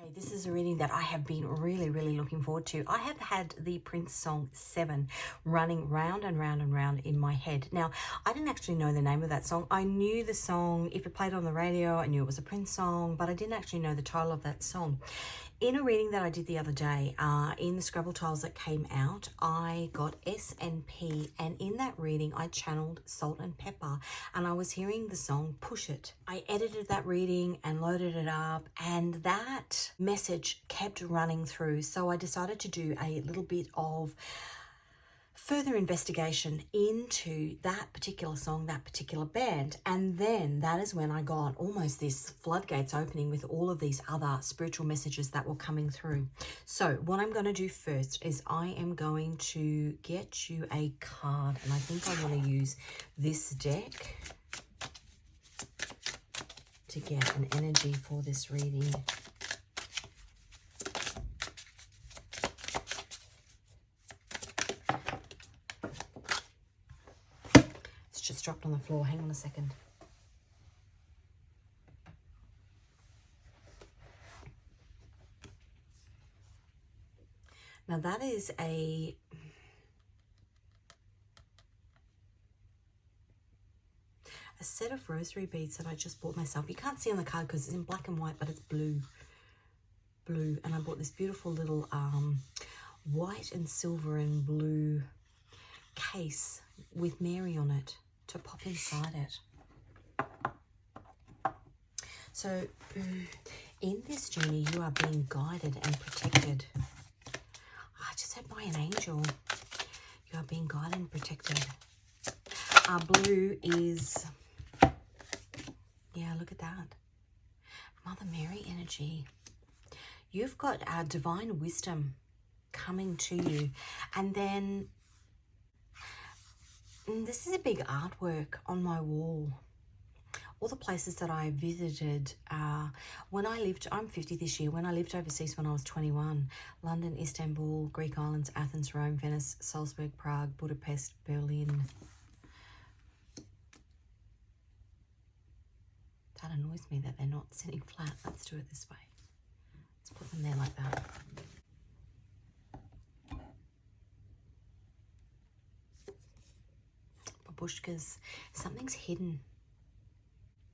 Okay, this is a reading that I have been really looking forward to. I have had the Prince song 7 running round and round and round in my head. Now, I didn't actually know the name of that song. I knew the song, if it played on the radio, I knew it was a Prince song, but I didn't actually know the title of that song. In a reading that I did the other day, in the Scrabble tiles that came out, I got S and P, and in that reading I channeled Salt and Pepper, and I was hearing the song Push It. I edited that reading and loaded it up, and that message kept running through, so I decided to do a little bit of further investigation into that particular song, that particular band. And then that is when I got almost this floodgates opening with all of these other spiritual messages that were coming through. So what I'm going to do first is I am going to get you a card, and I think I want to use this deck to get an energy for this reading. Just dropped on the floor. Hang on a second. Now that is a set of rosary beads that I just bought myself. You can't see on the card because it's in black and white, but it's blue. And I bought this beautiful little white and silver and blue case with Mary on it to pop inside it. So in this journey, you are being guided and protected. I just said by an angel. You are being guided and protected. Blue is, yeah, look at that. Mother Mary energy. You've got divine wisdom coming to you. And then this is a big artwork on my wall. All the places that I visited when I lived, I'm 50 this year, when I lived overseas when I was 21, London, Istanbul, Greek islands, Athens, Rome, Venice, Salzburg, Prague, Budapest, Berlin. That annoys me that they're not sitting flat. Let's do it this way. Let's put them there like that. Babushkas, something's hidden.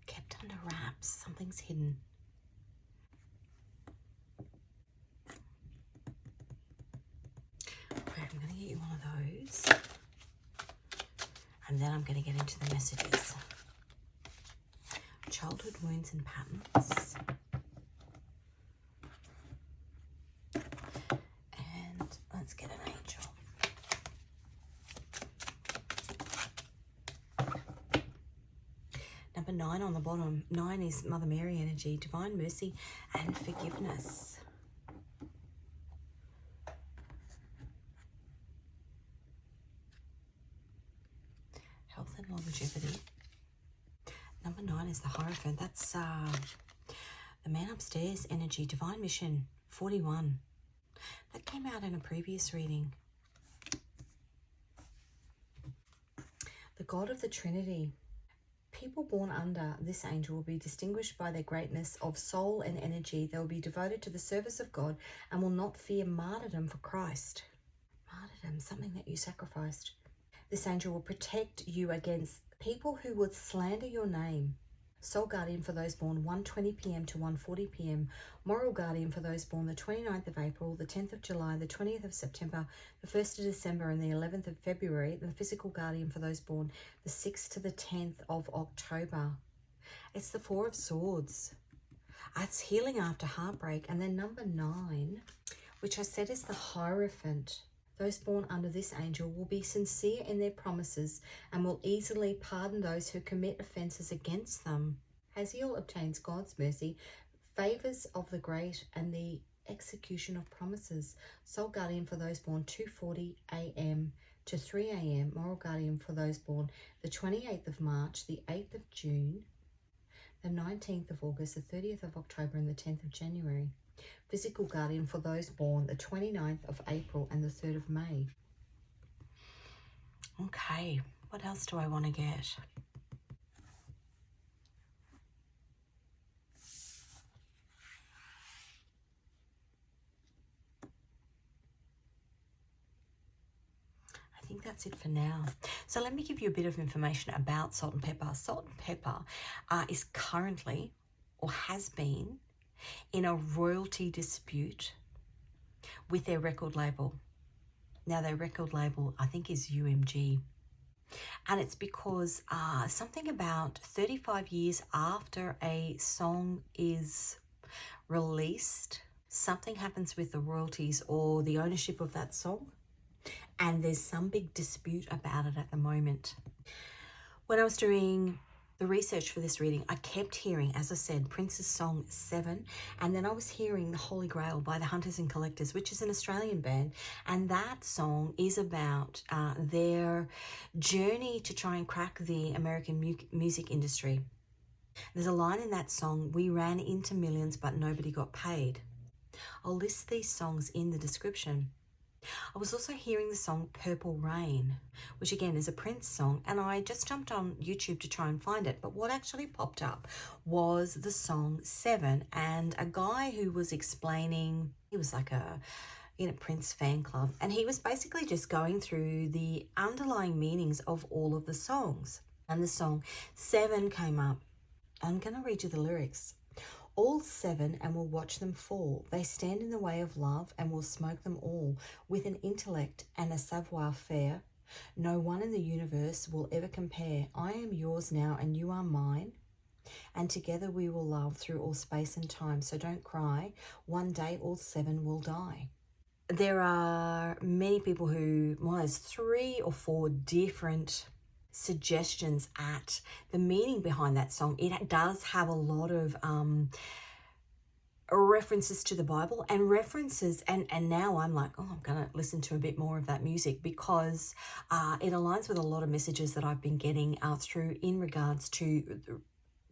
Kept under wraps, something's hidden. Okay, I'm going to get you one of those. And then I'm going to get into the messages. Childhood wounds and patterns. And let's get an angel. Number 9 on the bottom. 9 is Mother Mary energy, divine mercy and forgiveness. Health and longevity. Number 9 is the Hierophant. That's the man upstairs energy, divine mission, 41. That came out in a previous reading. The God of the Trinity. People born under this angel will be distinguished by their greatness of soul and energy. They will be devoted to the service of God and will not fear martyrdom for Christ. Martyrdom, something that you sacrificed. This angel will protect you against people who would slander your name. Soul guardian for those born 1:20 p.m. to 1:40 p.m. Moral guardian for those born the 29th of April, the 10th of July, the 20th of September, the 1st of December and the 11th of February. The physical guardian for those born the 6th to the 10th of October. It's the 4 of Swords. It's healing after heartbreak. And then number 9, which I said is the Hierophant. Those born under this angel will be sincere in their promises and will easily pardon those who commit offences against them. Haziel obtains God's mercy, favours of the great, and the execution of promises. Soul guardian for those born 2:40 a.m. to 3 a.m. Moral guardian for those born the 28th of March, the 8th of June, the 19th of August, the 30th of October, and the 10th of January. Physical guardian for those born the 29th of April and the 3rd of May. Okay, what else do I want to get? think that's it for now. So let me give you a bit of information about Salt and Pepper. Salt and Pepper is currently, or has been, in a royalty dispute with their record label. Now, their record label, I think, is UMG. And it's because something about 35 years after a song is released, something happens with the royalties or the ownership of that song. And there's some big dispute about it at the moment. When I was doing the research for this reading, I kept hearing, as I said, Prince's song 7, and then I was hearing The Holy Grail by the Hunters and Collectors, which is an Australian band, and that song is about their journey to try and crack the American music industry. There's a line in that song, "We ran into millions but nobody got paid." I'll list these songs in the description. I was also hearing the song Purple Rain, which again is a Prince song, and I just jumped on YouTube to try and find it. But what actually popped up was the song 7, and a guy who was explaining, he was like a Prince fan club, and he was basically just going through the underlying meanings of all of the songs. And the song 7 came up. I'm going to read you the lyrics. "All 7 and will watch them fall. They stand in the way of love and will smoke them all. With an intellect and a savoir-faire, no one in the universe will ever compare. I am yours now and you are mine. And together we will love through all space and time. So don't cry. One day all 7 will die." There are many people who, well, there's 3 or 4 different suggestions at the meaning behind that song. It does have a lot of references to the Bible and references, and now I'm like, oh, I'm gonna listen to a bit more of that music because it aligns with a lot of messages that I've been getting through in regards to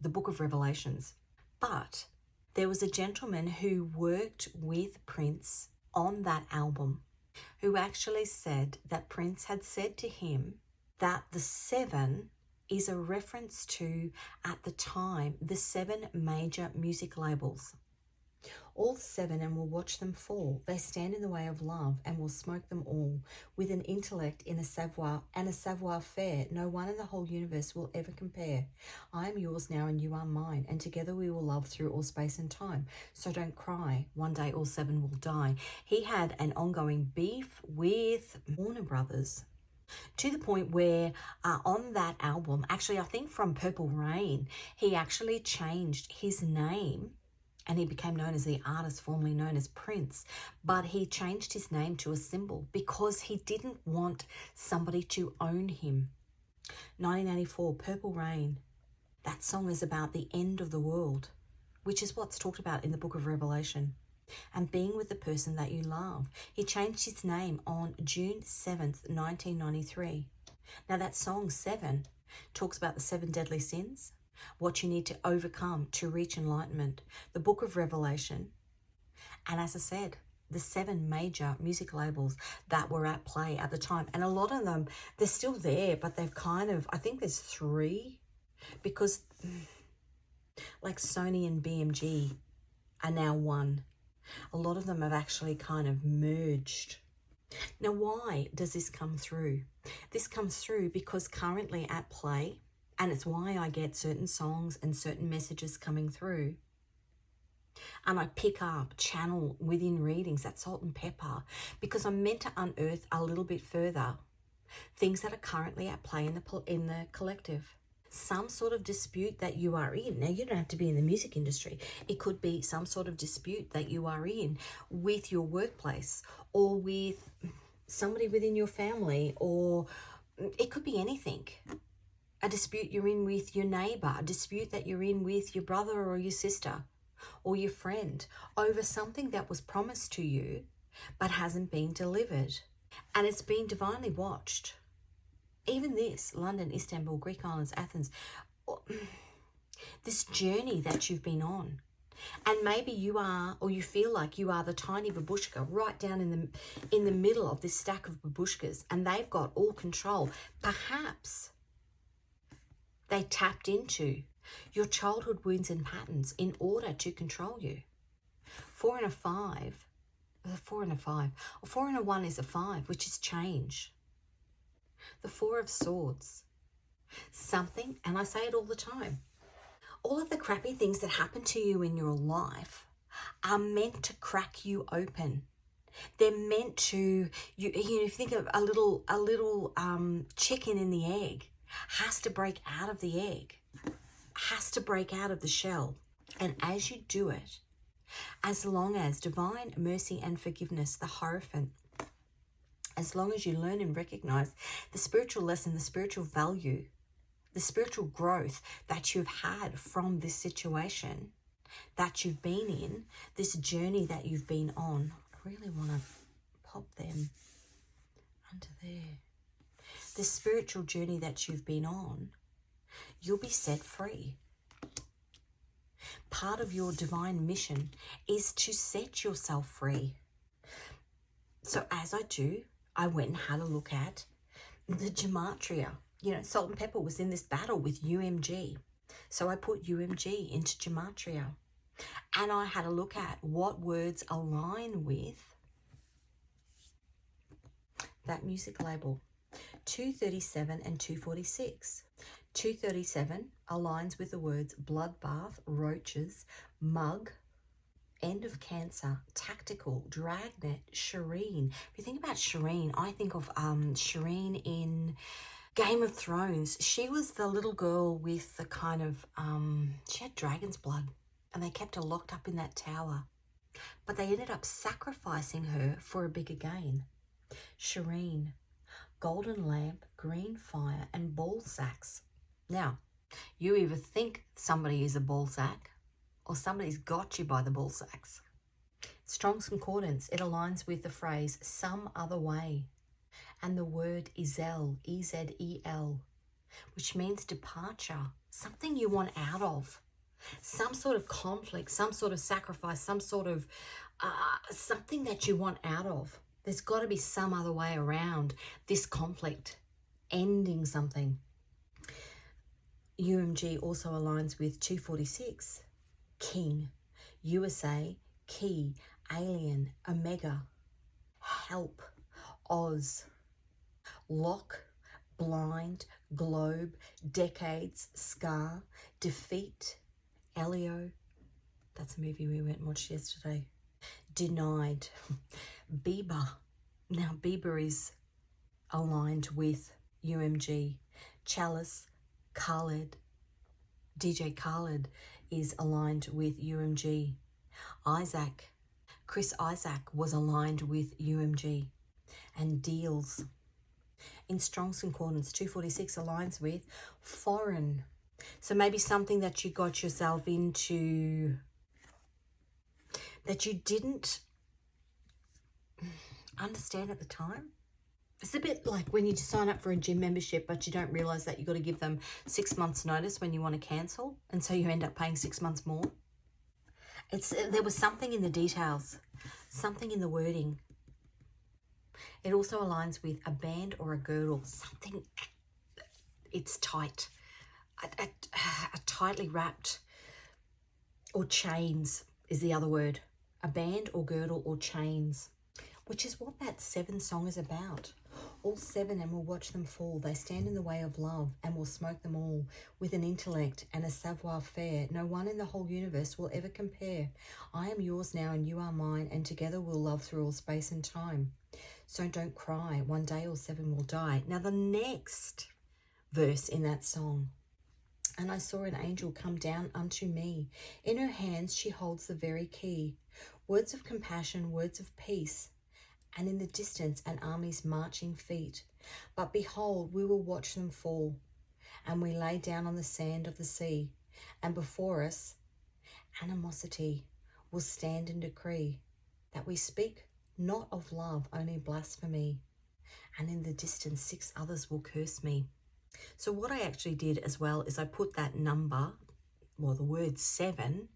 the book of Revelations. But there was a gentleman who worked with Prince on that album who actually said that Prince had said to him that the 7 is a reference to, at the time, the 7 major music labels. All 7 and will watch them fall. They stand in the way of love and will smoke them all. With an intellect and a savoir-faire, no one in the whole universe will ever compare. I am yours now and you are mine, and together we will love through all space and time. So don't cry. One day all 7 will die. He had an ongoing beef with Warner Brothers, to the point where on that album, actually I think from Purple Rain, he actually changed his name and he became known as the artist formerly known as Prince, but he changed his name to a symbol because he didn't want somebody to own him. 1984, Purple Rain. That song is about the end of the world, which is what's talked about in the book of Revelation, and being with the person that you love. He changed his name on June 7th, 1993. Now that song 7 talks about the 7 deadly sins, what you need to overcome to reach enlightenment, the book of Revelation, and as I said, the 7 major music labels that were at play at the time. And a lot of them, they're still there, but they've kind of, I think there's 3, because like Sony and BMG are now one. A lot of them have actually kind of merged. Now, why does this come through? This comes through because currently at play, and it's why I get certain songs and certain messages coming through, and I pick up, channel within readings that Salt and Pepper, because I'm meant to unearth a little bit further things that are currently at play in the collective. Some sort of dispute that you are in. Now, you don't have to be in the music industry. It could be some sort of dispute that you are in with your workplace or with somebody within your family, or it could be anything. A dispute you're in with your neighbor, a dispute that you're in with your brother or your sister or your friend over something that was promised to you but hasn't been delivered. And it's been divinely watched. Even this, London, Istanbul, Greek islands, Athens, this journey that you've been on. And maybe you are, or you feel like you are the tiny babushka right down in the middle of this stack of babushkas, and they've got all control. Perhaps they tapped into your childhood wounds and patterns in order to control you. 4 and a 5, 4 and a 5, or 4 and a 1 is a 5, which is change. The Four of Swords. Something, and I say it all the time, all of the crappy things that happen to you in your life are meant to crack you open. They're meant to, you know, if you think of a little chicken in the egg, has to break out of the egg, has to break out of the shell. And as you do it, as long as divine mercy and forgiveness, the Hierophant, as long as you learn and recognize the spiritual lesson, the spiritual value, the spiritual growth that you've had from this situation that you've been in, this journey that you've been on. I really want to pop them under there. The spiritual journey that you've been on, you'll be set free. Part of your divine mission is to set yourself free. So as I do, I went and had a look at the gematria. You know, Salt and Pepper was in this battle with UMG. So I put UMG into gematria. And I had a look at what words align with that music label. 237 and 246. 237 aligns with the words bloodbath, roaches, mug, end of cancer, tactical, dragnet, Shireen. If you think about Shireen, I think of Shireen in Game of Thrones. She was the little girl with the kind of, she had dragon's blood and they kept her locked up in that tower. But they ended up sacrificing her for a bigger gain. Shireen, golden lamp, green fire, and ball sacks. Now, you either think somebody is a ball sack or somebody's got you by the ball sacks. Strong's Concordance, it aligns with the phrase some other way. And the word Ezel, E-Z-E-L, which means departure, something you want out of, some sort of conflict, some sort of sacrifice, some sort of something that you want out of. There's got to be some other way around this conflict, ending something. UMG also aligns with 246, King, USA, Key, Alien, Omega, Help, Oz, Lock, Blind, Globe, Decades, Scar, Defeat, Elio. That's a movie we went and watched yesterday. Denied, Bieber. Now Bieber is aligned with UMG. Chalice, Khaled. DJ Khaled is aligned with UMG. Isaac, Chris Isaac was aligned with UMG. And Deals. In Strong's Concordance, 246 aligns with foreign. So maybe something that you got yourself into that you didn't understand at the time. It's a bit like when you sign up for a gym membership, but you don't realise that you've got to give them 6 months notice when you want to cancel. And so you end up paying 6 months more. There was something in the details, something in the wording. It also aligns with a band or a girdle, something, it's tight, a tightly wrapped, or chains is the other word. A band or girdle or chains, which is what that 7 song is about. All 7 and will watch them fall. They stand in the way of love and will smoke them all with an intellect and a savoir-faire. No one in the whole universe will ever compare. I am yours now and you are mine, and together we'll love through all space and time. So don't cry, one day all 7 will die. Now the next verse in that song. And I saw an angel come down unto me. In her hands she holds the very key. Words of compassion, words of peace. And in the distance an army's marching feet. But behold, we will watch them fall. And we lay down on the sand of the sea. And before us, animosity will stand and decree that we speak not of love, only blasphemy. And in the distance 6 others will curse me. So what I actually did as well is I put that number, well, the word 7,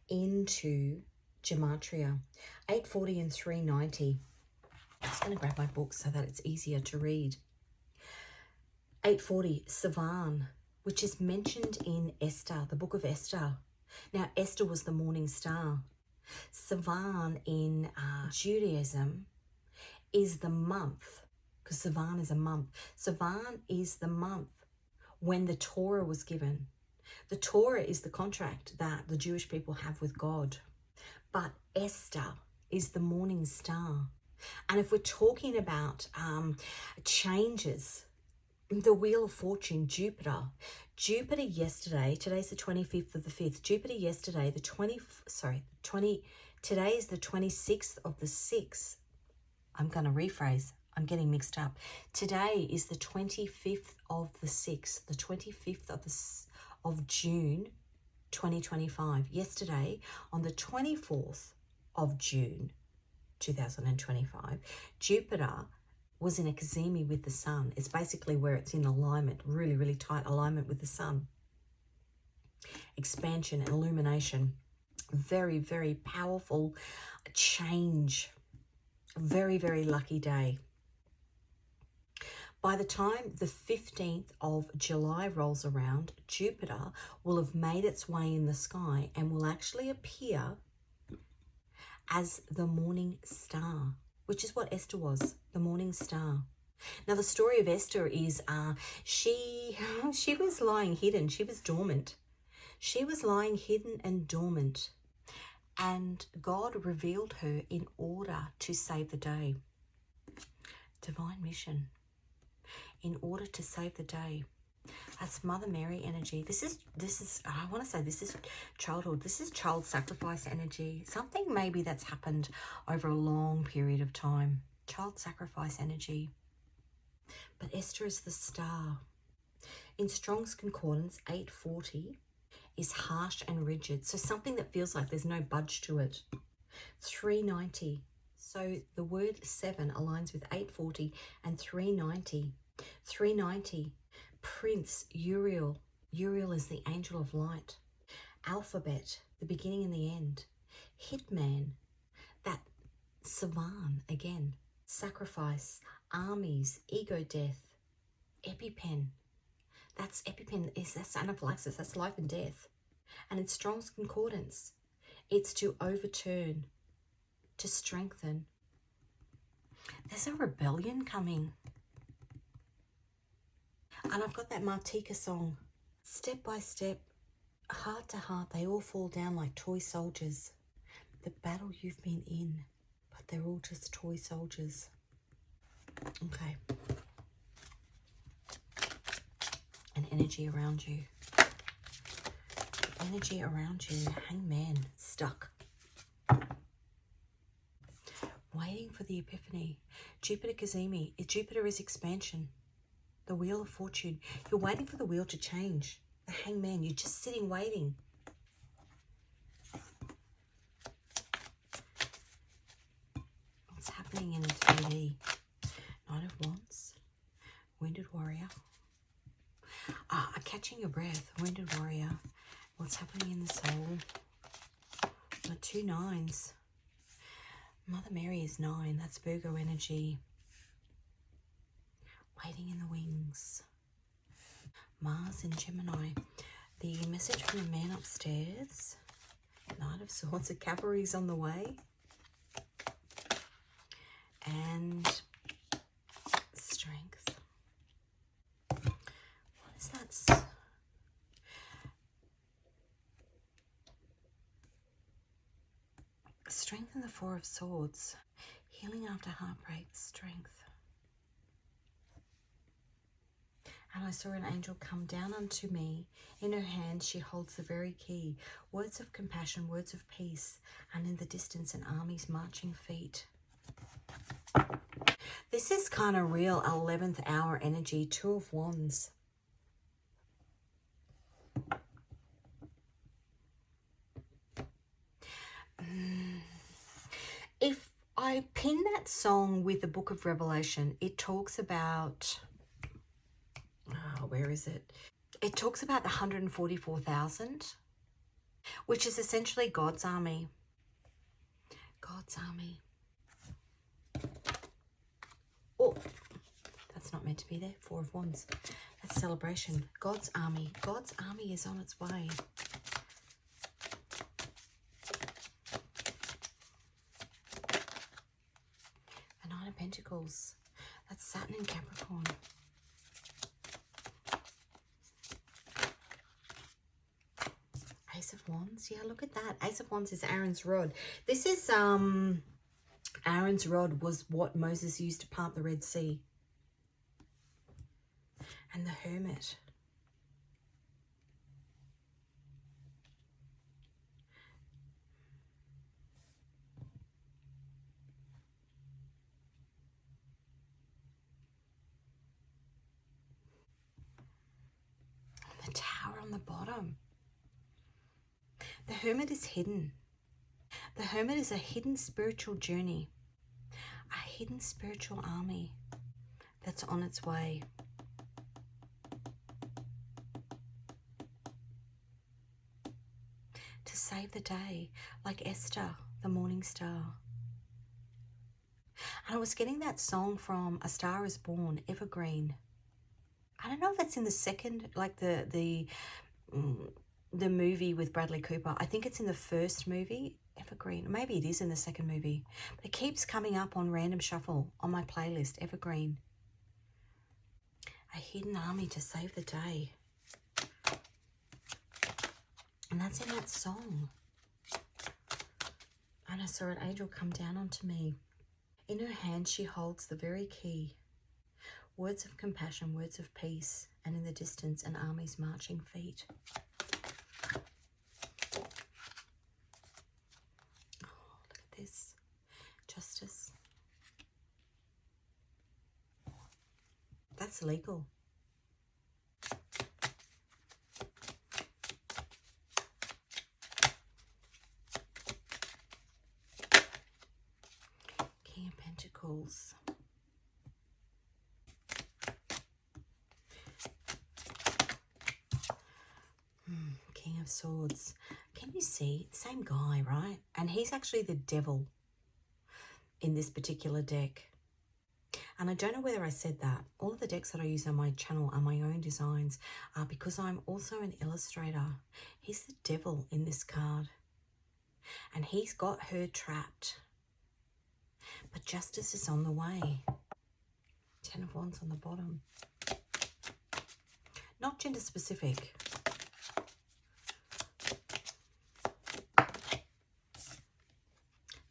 into gematria. 840 and 390. I'm just going to grab my book so that it's easier to read. 840, Savan, which is mentioned in Esther, the book of Esther. Now, Esther was the morning star. Savan in Judaism is the month because Sivan is a month. Sivan is the month when the Torah was given. The Torah is the contract that the Jewish people have with God. But Esther is the morning star. And if we're talking about changes, the Wheel of Fortune, Jupiter yesterday, today's the 25th of the 5th, Jupiter yesterday, today is the 26th of the 6th. I'm going to rephrase. I'm getting mixed up. Today is the 25th of the 6th, the 25th of June, 2025. Yesterday, on the 24th of June, 2025, Jupiter was in a cazimi with the sun. It's basically where it's in alignment, really, really tight alignment with the sun. Expansion and illumination. Very, very powerful change. Very, very lucky day. By the time the 15th of July rolls around, Jupiter will have made its way in the sky and will actually appear as the morning star, which is what Esther was, the morning star. Now, the story of Esther is she was lying hidden. She was dormant. She was lying hidden and dormant. And God revealed her in order to save the day. Divine mission. In order to save the day. That's Mother Mary energy. This is I want to say this is childhood. This is child sacrifice energy. Something maybe that's happened over a long period of time. Child sacrifice energy. But Esther is the star. In Strong's Concordance, 840 is harsh and rigid. So something that feels like there's no budge to it. 390. So the word 7 aligns with 840 and 390. 390. Prince Uriel. Uriel is the angel of light. Alphabet, the beginning and the end. Hitman, that Sivan again. Sacrifice, armies, ego death. EpiPen. That's EpiPen, that's anaphylaxis, that's life and death. And in Strong's Concordance, it's to overturn, to strengthen. There's a rebellion coming. And I've got that Martika song. Step by step, heart to heart, they all fall down like toy soldiers. The battle you've been in, but they're all just toy soldiers. Okay. An energy around you. Energy around you. Hangman, stuck. Waiting for the epiphany. Jupiter cazimi. Jupiter is expansion. The Wheel of Fortune. You're waiting for the wheel to change. The Hangman. You're just sitting waiting. What's happening in the 3D? Knight of Wands. Wounded Warrior. Catching your breath. Wounded Warrior. What's happening in the soul? Got 2 9s. Mother Mary is 9. That's Virgo energy. Waiting in the wings. Mars and Gemini. The message from the man upstairs. Knight of Swords. The Cavalry's on the way. And strength. What is that? Strength in the 4 of Swords. Healing after heartbreak. Strength. And I saw an angel come down unto me. In her hand she holds the very key. Words of compassion, words of peace. And in the distance an army's marching feet. This is kind of real 11th hour energy. 2 of Wands. If I pin that song with the Book of Revelation, it talks about... where is it? It talks about the 144,000, which is essentially God's army. God's army. Oh, that's not meant to be there. 4 of Wands. That's celebration. God's army. God's army is on its way. The 9 of Pentacles. That's Saturn in Capricorn. Ace of Wands. Yeah, look at that. Ace of Wands is Aaron's rod. This is Aaron's rod was what Moses used to part the Red Sea. And the Hermit. The Tower on the bottom. The Hermit is hidden. The Hermit is a hidden spiritual journey. A hidden spiritual army that's on its way. To save the day, like Esther, the morning star. And I was getting that song from A Star Is Born, Evergreen. I don't know if it's in the second, like the movie with Bradley Cooper. I think it's in the first movie, Evergreen. Maybe it is in the second movie. But it keeps coming up on random shuffle on my playlist, Evergreen. A hidden army to save the day. And that's in that song. And I saw an angel come down onto me. In her hand she holds the very key. Words of compassion, words of peace, and in the distance an army's marching feet. Oh, look at this. Justice. That's legal. King of Pentacles. King of Swords. Can you see? Same guy, right? And he's actually the devil in this particular deck. And I don't know whether I said that. All of the decks that I use on my channel are my own designs because I'm also an illustrator. He's the devil in this card. And he's got her trapped. But justice is on the way. 10 of Wands on the bottom. Not gender specific.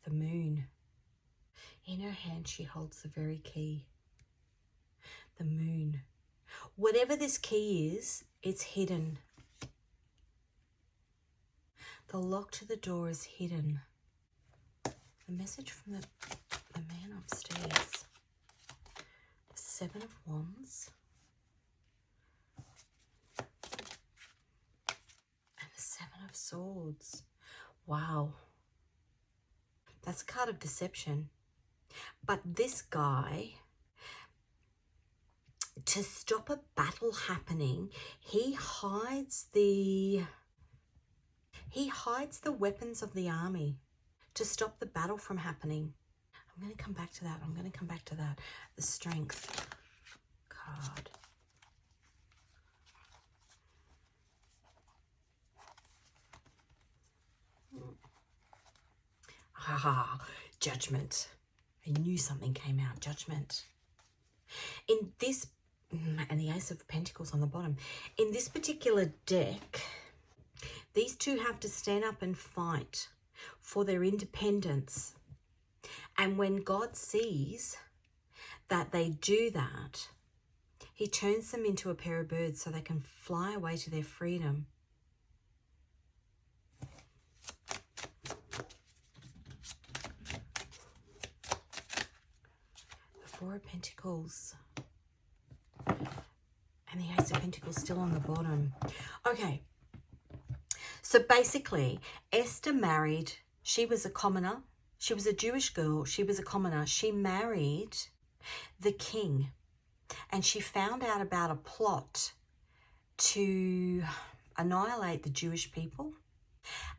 The Moon. In her hand she holds the very key. The Moon. Whatever this key is, it's hidden. The lock to the door is hidden. The message from the man upstairs. The 7 of Wands. And the 7 of Swords. Wow. That's a card of deception. But this guy, to stop a battle happening, he hides the weapons of the army to stop the battle from happening. I'm going to come back to that. I'm going to come back to that. The Strength card. Judgment. I knew something came out. Judgment. In this, and the Ace of Pentacles on the bottom. In this particular deck, these two have to stand up and fight for their independence. And when God sees that they do that, he turns them into a pair of birds so they can fly away to their freedom. The 4 of Pentacles. And the Ace of Pentacles still on the bottom. Okay. So basically, Esther married, she was a commoner. She was a Jewish girl. She was a commoner. She married the king. And she found out about a plot to annihilate the Jewish people.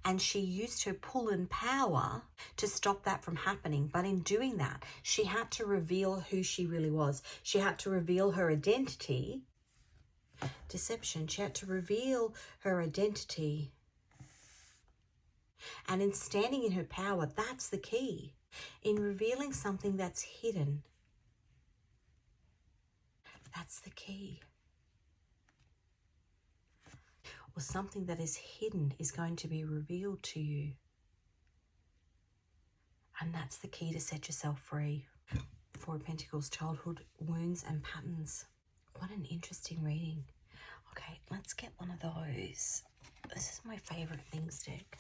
And she used her pull and power to stop that from happening. But in doing that, she had to reveal who she really was. She had to reveal her identity. Deception. She had to reveal her identity. And in standing in her power, that's the key. In revealing something that's hidden. That's the key. Or something that is hidden is going to be revealed to you. And that's the key to set yourself free. Four of Pentacles, childhood wounds and patterns. What an interesting reading. Okay, let's get one of those. This is my favorite things deck.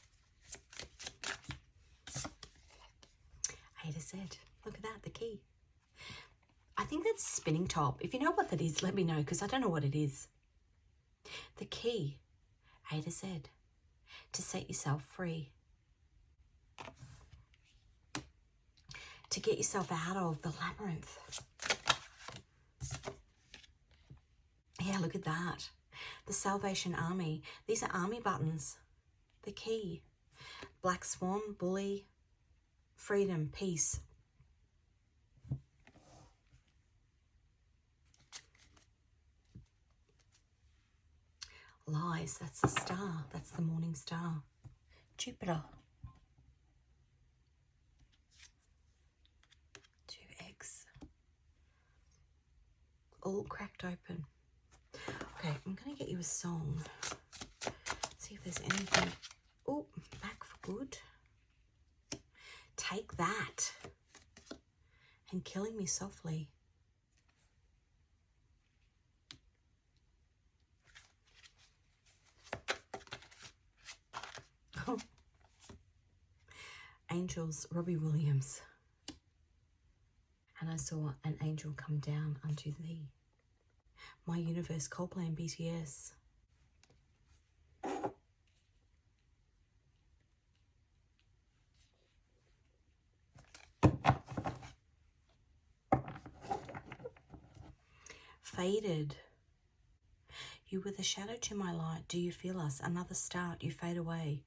A to Z. Look at that, the key. I think that's spinning top. If you know what that is, let me know, because I don't know what it is. The key, A to Z, to set yourself free. To get yourself out of the labyrinth. Yeah, look at that. The Salvation Army. These are army buttons. The key. Black Swan, Bully, Freedom, Peace. Lies, that's the star. That's the morning star. Jupiter. 2x. All cracked open. Okay, I'm going to get you a song. See if there's anything. Oh, back for good. Take that. And Killing Me Softly. Oh. Angels, Robbie Williams. And I saw an angel come down unto thee. My Universe, Coldplay and BTS. Faded. You were the shadow to my light. Do you feel us? Another start. You fade away.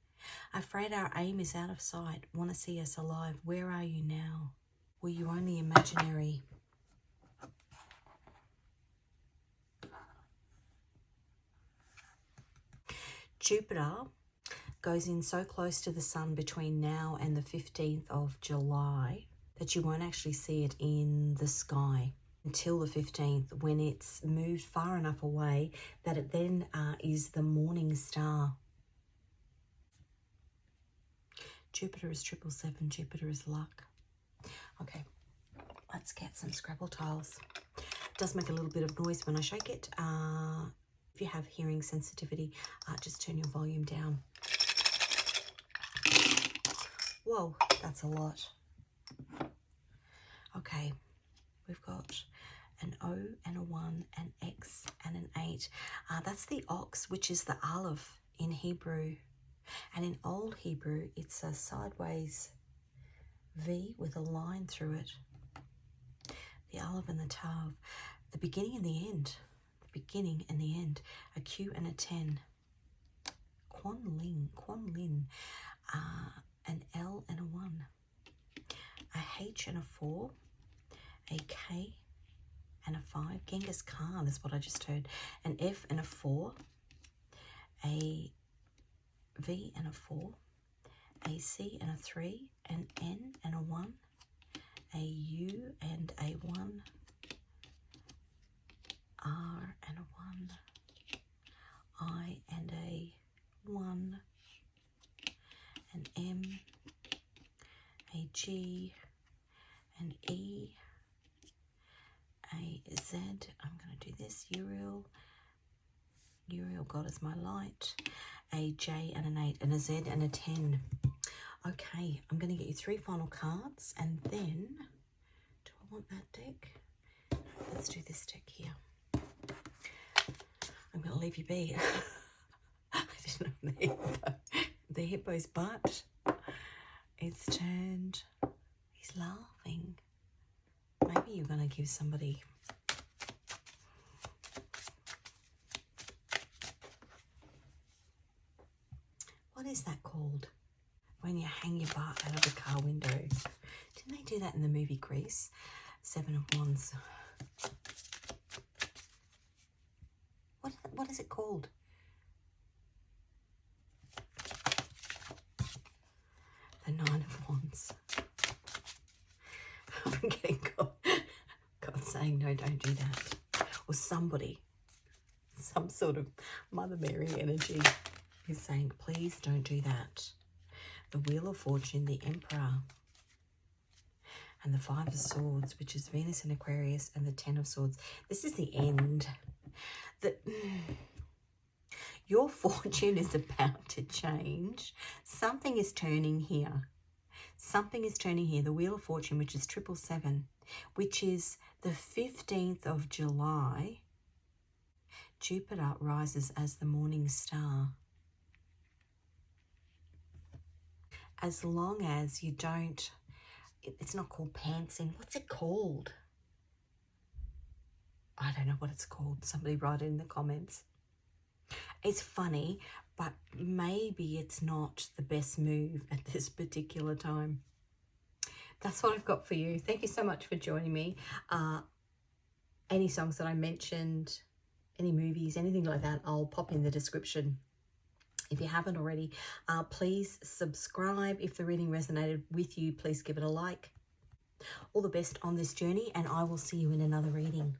Afraid our aim is out of sight. Want to see us alive. Where are you now? Were you only imaginary? Jupiter goes in so close to the sun between now and the 15th of July that you won't actually see it in the sky until the 15th, when it's moved far enough away that it then is the morning star. Jupiter is 777. Jupiter is luck. Okay, let's get some Scrabble tiles. It does make a little bit of noise when I shake it. If you have hearing sensitivity, just turn your volume down. Whoa, that's a lot. Okay, we've got an O and a 1, an X and an 8. That's the ox, which is the Aleph in Hebrew. And in Old Hebrew, it's a sideways V with a line through it. The Aleph and the Tav. The beginning and the end. The beginning and the end. A Q and a 10. Quan Lin. An L and a 1. A H and a 4. A K and a 5. Genghis Khan is what I just heard. An F and a 4. A V and a 4. A C and a 3. An N and a 1. A U and a 1. R and a 1. I and a 1. An M. A G. An E. A Z. I'm going to do this. Uriel, God is my light. A J and an 8. And a Z and a 10. Okay, I'm going to get you 3 final cards, and then, do I want that deck? Let's do this deck here. I'm going to leave you be. I didn't know the hippo's butt. It's turned. He's laughing. Maybe you're going to give somebody. What is that called? When you hang your butt out of the car window. Didn't they do that in the movie Grease? 7 of Wands. What is it called? The 9 of Wands. I'm getting God saying, no, don't do that. or somebody, some sort of Mother Mary energy is saying, please don't do that. The Wheel of Fortune, the Emperor, and the Five of Swords, which is Venus in Aquarius, and the Ten of Swords. This is the end. Your fortune is about to change. Something is turning here. Something is turning here. The Wheel of Fortune, which is 777, which is the 15th of July. Jupiter rises as the morning star. As long as you don't, it's not called pantsing. What's it called? I don't know what it's called. Somebody write it in the comments. It's funny, but maybe it's not the best move at this particular time. That's what I've got for you. Thank you so much for joining me. Any songs that I mentioned, any movies, anything like that, I'll pop in the description. If you haven't already, please subscribe. If the reading resonated with you, please give it a like. All the best on this journey, and I will see you in another reading.